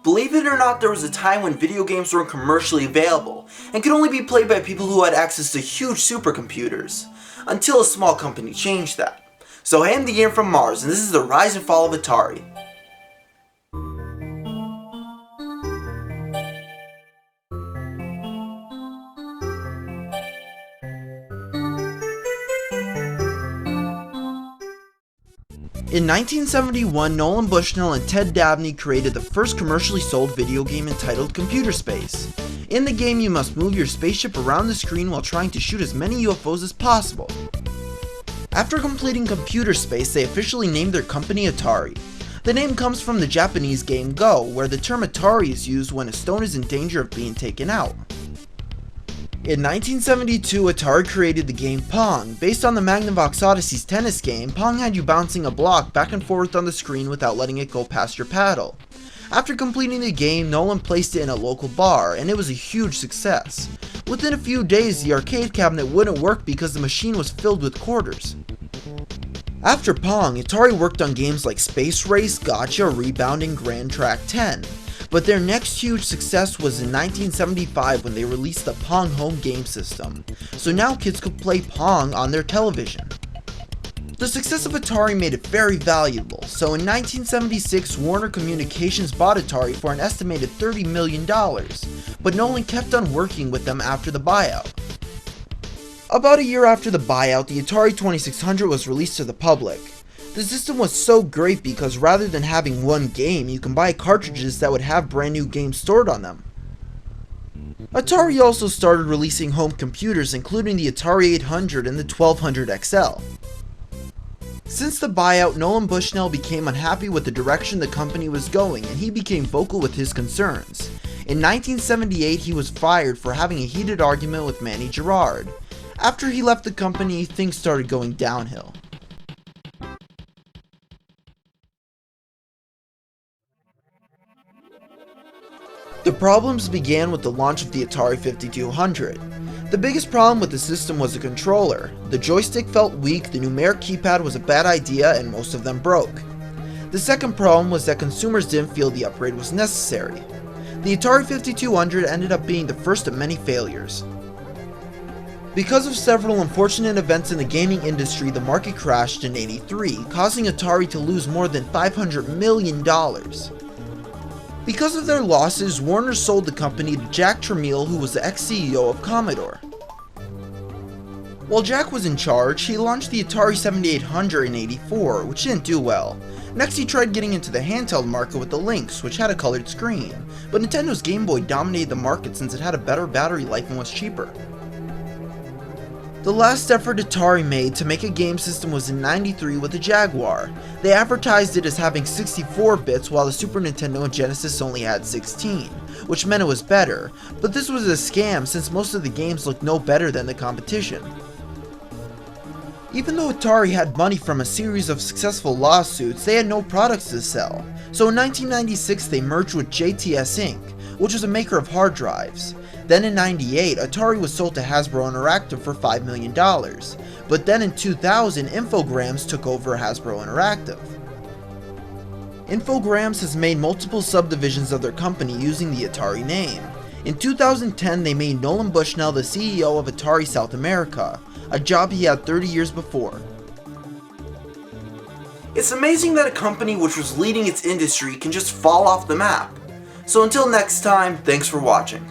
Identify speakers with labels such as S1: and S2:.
S1: Believe it or not, there was a time when video games weren't commercially available and could only be played by people who had access to huge supercomputers, until a small company changed that. So I am Thegamerfrommars from Mars, and this is the rise and fall of Atari. In 1971, Nolan Bushnell and Ted Dabney created the first commercially sold video game entitled Computer Space. In the game, you must move your spaceship around the screen while trying to shoot as many UFOs as possible. After completing Computer Space, they officially named their company Atari. The name comes from the Japanese game Go, where the term Atari is used when a stone is in danger of being taken out. In 1972, Atari created the game Pong. Based on the Magnavox Odyssey's tennis game, Pong had you bouncing a block back and forth on the screen without letting it go past your paddle. After completing the game, Nolan placed it in a local bar, and it was a huge success. Within a few days, the arcade cabinet wouldn't work because the machine was filled with quarters. After Pong, Atari worked on games like Space Race, Gotcha, Rebound, and Grand Track 10. But their next huge success was in 1975 when they released the Pong home game system, so now kids could play Pong on their television. The success of Atari made it very valuable, so in 1976 Warner Communications bought Atari for an estimated $30 million, but Nolan kept on working with them after the buyout. About a year after the buyout, the Atari 2600 was released to the public. The system was so great because rather than having one game, you can buy cartridges that would have brand new games stored on them. Atari also started releasing home computers, including the Atari 800 and the 1200 XL. Since the buyout, Nolan Bushnell became unhappy with the direction the company was going, and he became vocal with his concerns. In 1978, he was fired for having a heated argument with Manny Gerard. After he left the company, things started going downhill. The problems began with the launch of the Atari 5200. The biggest problem with the system was the controller. The joystick felt weak, the numeric keypad was a bad idea, and most of them broke. The second problem was that consumers didn't feel the upgrade was necessary. The Atari 5200 ended up being the first of many failures. Because of several unfortunate events in the gaming industry, the market crashed in '83, causing Atari to lose more than $500 million. Because of their losses, Warner sold the company to Jack Tramiel, who was the ex-CEO of Commodore. While Jack was in charge, he launched the Atari 7800 in '84, which didn't do well. Next, he tried getting into the handheld market with the Lynx, which had a colored screen, but Nintendo's Game Boy dominated the market since it had a better battery life and was cheaper. The last effort Atari made to make a game system was in '93 with the Jaguar. They advertised it as having 64 bits while the Super Nintendo and Genesis only had 16, which meant it was better, but this was a scam since most of the games looked no better than the competition. Even though Atari had money from a series of successful lawsuits, they had no products to sell, so in 1996 they merged with JTS Inc., which was a maker of hard drives. Then in '98, Atari was sold to Hasbro Interactive for $5 million, but then in 2000, Infogrames took over Hasbro Interactive. Infogrames has made multiple subdivisions of their company using the Atari name. In 2010, they made Nolan Bushnell the CEO of Atari South America, a job he had 30 years before. It's amazing that a company which was leading its industry can just fall off the map. So until next time, thanks for watching.